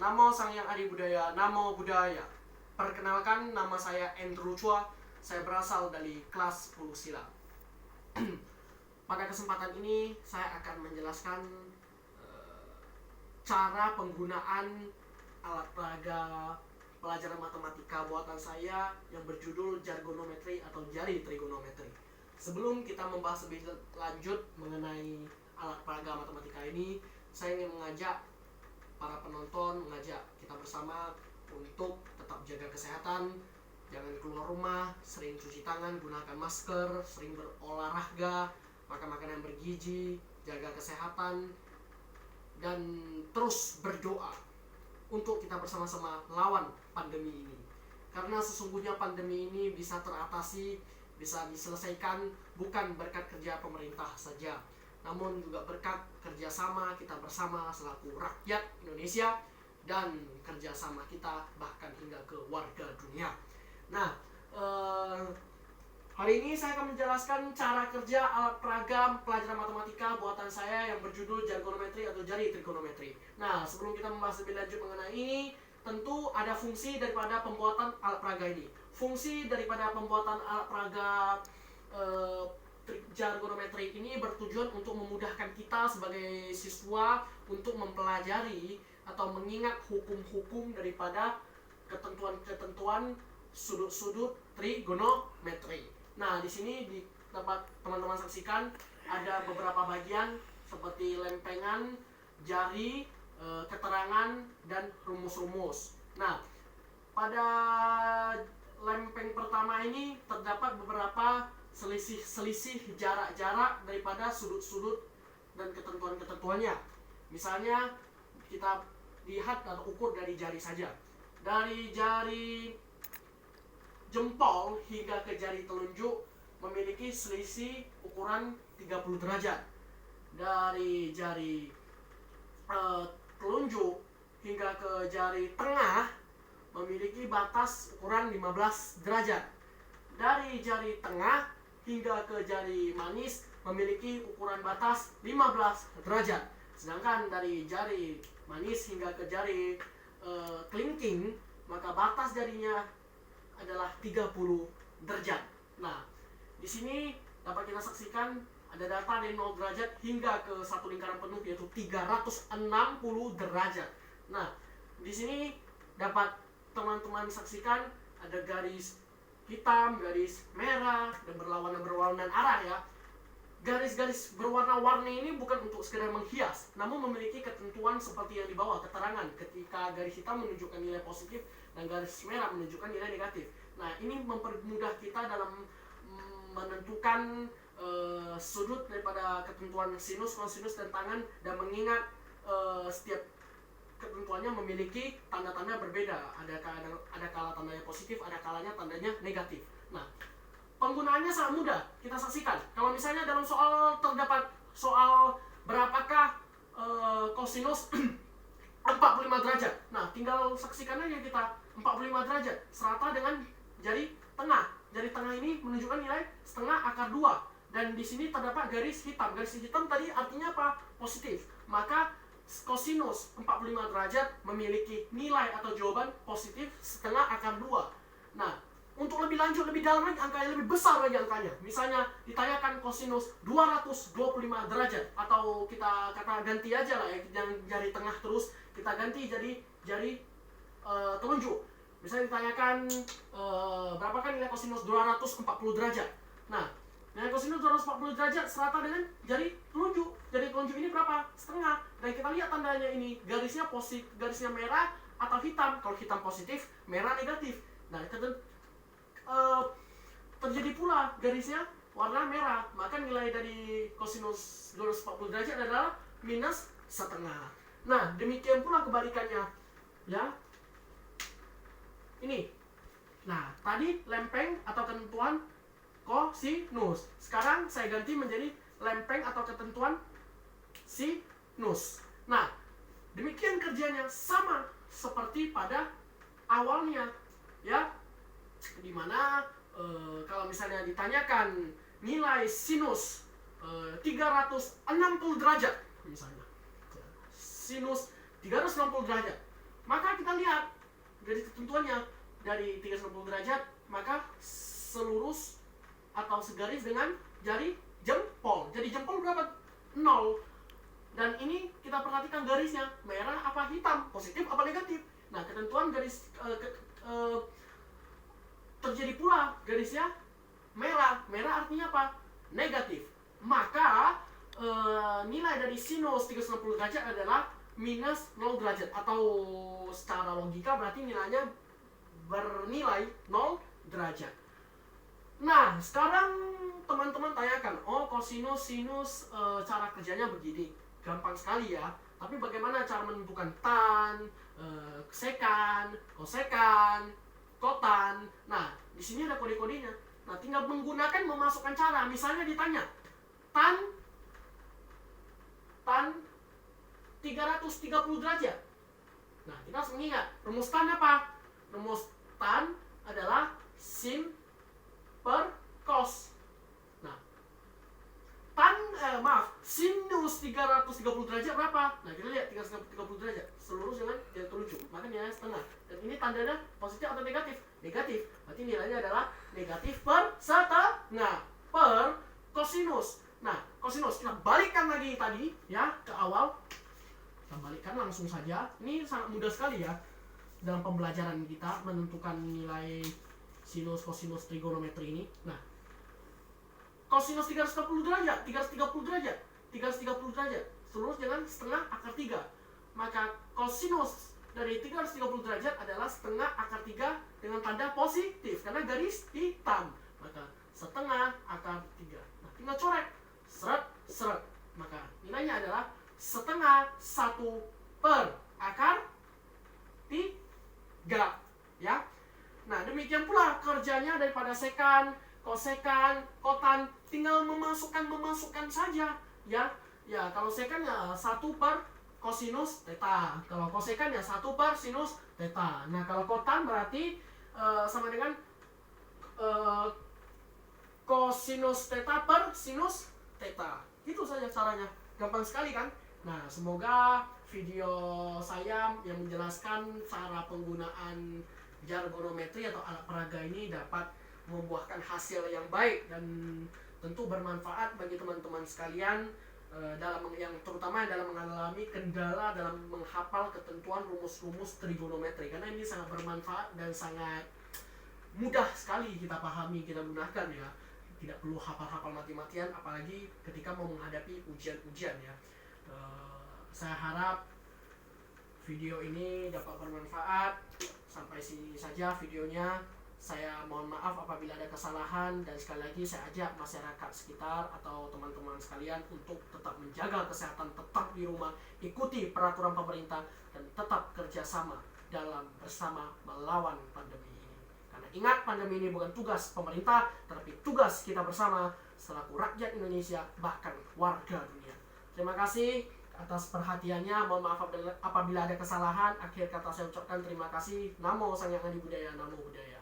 Namo Sang Hyang Adi Budaya, Namo Buddhaya. Perkenalkan, nama saya Andrew Chua. Saya berasal dari kelas 10 silat. Pada kesempatan ini saya akan menjelaskan cara penggunaan alat peraga pelajaran matematika buatan saya yang berjudul jargonometri atau jari trigonometri. Sebelum kita membahas lebih lanjut mengenai alat peraga matematika ini, saya ingin mengajak para penonton, mengajak kita bersama untuk tetap jaga kesehatan, jangan keluar rumah, sering cuci tangan, gunakan masker, sering berolahraga, makan makanan bergizi, jaga kesehatan, dan terus berdoa untuk kita bersama-sama lawan pandemi ini. Karena sesungguhnya pandemi ini bisa teratasi, bisa diselesaikan bukan berkat kerja pemerintah saja, namun juga berkat kerjasama kita bersama selaku rakyat Indonesia dan kerjasama kita bahkan hingga ke warga dunia. Nah, hari ini saya akan menjelaskan cara kerja alat peraga pelajaran matematika buatan saya yang berjudul jargonometri atau jari trigonometri. Nah, sebelum kita membahas lebih lanjut mengenai ini, tentu ada fungsi daripada pembuatan alat peraga ini. Fungsi daripada pembuatan alat peraga jargonometri ini bertujuan untuk memudahkan kita sebagai siswa untuk mempelajari atau mengingat hukum-hukum daripada ketentuan-ketentuan sudut-sudut trigonometri. Nah, di sini dapat teman-teman saksikan ada beberapa bagian seperti lempengan, jari, keterangan, dan rumus-rumus. Nah, pada lempeng pertama ini terdapat beberapa selisih jarak-jarak daripada sudut-sudut dan ketentuan-ketentuannya. Misalnya kita lihat atau ukur dari jari saja. Dari jari jempol hingga ke jari telunjuk memiliki selisih ukuran 30 derajat. Dari jari telunjuk hingga ke jari tengah memiliki batas ukuran 15 derajat. Dari jari tengah hingga ke jari manis memiliki ukuran batas 15 derajat. Sedangkan dari jari manis hingga ke jari kelingking, maka batas jarinya adalah 30 derajat. Nah, di sini dapat kita saksikan ada data dari 0 derajat hingga ke satu lingkaran penuh yaitu 360 derajat. Nah, di sini dapat teman-teman saksikan ada garis hitam, garis merah, dan berlawanan arah ya. Garis-garis berwarna-warni ini bukan untuk sekedar menghias, namun memiliki ketentuan seperti yang di bawah keterangan. Ketika garis hitam menunjukkan nilai positif dan garis merah menunjukkan nilai negatif. Nah, ini mempermudah kita dalam menentukan sudut daripada ketentuan sinus, kosinus, dan tangan, dan mengingat setiap ketentuannya memiliki tanda-tanda berbeda. Ada kala tandanya positif, ada kalanya tandanya negatif. Nah, penggunaannya sangat mudah. Kita saksikan. Kalau misalnya dalam soal terdapat soal berapakah kosinus 45 derajat. Nah, tinggal saksikan aja kita 45 derajat serata dengan jari tengah. Jari tengah ini menunjukkan nilai setengah akar 2. Dan di sini terdapat garis hitam. Garis hitam tadi artinya apa? Positif. Maka kosinus 45 derajat memiliki nilai atau jawaban positif setengah akar 2. Nah, untuk lebih lanjut, lebih dalam lagi, angkanya lebih besar lagi angkanya. Misalnya ditanyakan kosinus 225 derajat, atau kita kata ganti aja lah ya, yang jari tengah terus kita ganti jadi jari telunjuk. Misalnya ditanyakan berapakah nilai kosinus 240 derajat. Nah, nilai kosinus 240 derajat serata dengan jari telunjuk. Jari telunjuk ini berapa? Setengah. Dan kita lihat tandanya ini, garisnya positif, garisnya merah atau hitam. Kalau hitam positif, merah negatif. Nah, terjadi pula garisnya warna merah, maka nilai dari kosinus 240 derajat adalah minus setengah. Nah, demikian pula kebalikannya ya. Ini. Nah, tadi lempeng atau ketentuan kosinus. Sekarang saya ganti menjadi lempeng atau ketentuan sinus. Nah, demikian kerjanya sama seperti pada awalnya ya. Dimana kalau misalnya ditanyakan nilai sinus 360 derajat misalnya, sinus 360 derajat, maka garis ketentuannya dari 360 derajat, maka selurus atau segaris dengan jari jempol. Jadi jempol berapa? 0. Dan ini kita perhatikan garisnya, merah apa hitam, positif apa negatif. Nah, ketentuan garis terjadi pula garisnya merah. Merah artinya apa? Negatif. Maka nilai dari sinus 360 derajat adalah minus 0 derajat, atau secara logika berarti nilainya bernilai 0 derajat. Nah, sekarang teman-teman tanyakan, oh kosinus, sinus, cara kerjanya begini. Gampang sekali ya. Tapi bagaimana cara menentukan tan, sekan, kosekan, kotan? Nah, di sini ada kode-kodenya. Nah, tinggal menggunakan memasukkan cara. Misalnya ditanya, tan 330 derajat. Nah, kita harus mengingat rumus tan apa? Rumus tan adalah sin per cos. Nah, sinus 330 derajat berapa? Nah, kita lihat 330 derajat selurus dengan yang terujung, maka nilainya setengah. Dan ini tandanya positif atau negatif? Negatif. Berarti nilainya adalah negatif per setengah per kosinus. Nah, kosinus kita balikkan lagi tadi ya ke awal. Kita balikkan langsung saja. Ini sangat mudah sekali ya dalam pembelajaran kita menentukan nilai sinus, kosinus, trigonometri ini. Nah, kosinus 330 derajat, 330 derajat, 330 derajat selurus dengan setengah akar 3. Maka kosinus dari 330 derajat adalah setengah akar 3 dengan tanda positif karena garis hitam. Maka setengah akar 3. Nah, tinggal coret. Seret, seret. Maka nilainya adalah setengah 1 per akar 3. Ya. Nah, demikian pula kerjanya daripada sekan, kosekan, kotan, tinggal memasukkan saja ya. Ya, kalau sekan ya 1 per kosinus theta. Kalau kosekan ya 1 per sinus theta. Nah, kalau kotan berarti sama dengan kosinus theta per sinus theta. Itu saja caranya. Gampang sekali kan? Nah, semoga video saya yang menjelaskan cara penggunaan jargonometri atau alat peraga ini dapat membuahkan hasil yang baik dan tentu bermanfaat bagi teman-teman sekalian terutama dalam mengalami kendala dalam menghafal ketentuan rumus-rumus trigonometri, karena ini sangat bermanfaat dan sangat mudah sekali kita pahami, kita gunakan ya. Tidak perlu hafal-hafal mati-matian, apalagi ketika mau menghadapi ujian-ujian ya. Saya harap video ini dapat bermanfaat. Sampai sini saja videonya. Saya mohon maaf apabila ada kesalahan, dan sekali lagi saya ajak masyarakat sekitar atau teman-teman sekalian untuk tetap menjaga kesehatan, tetap di rumah, ikuti peraturan pemerintah, dan tetap kerjasama dalam bersama melawan pandemi ini. Karena ingat, pandemi ini bukan tugas pemerintah, tetapi tugas kita bersama selaku rakyat Indonesia, bahkan warga dunia. Terima kasih atas perhatiannya. Mohon maaf apabila ada kesalahan. Akhir kata saya ucapkan terima kasih. Namo Sang Hyang Adi Budaya, Namo Buddhaya.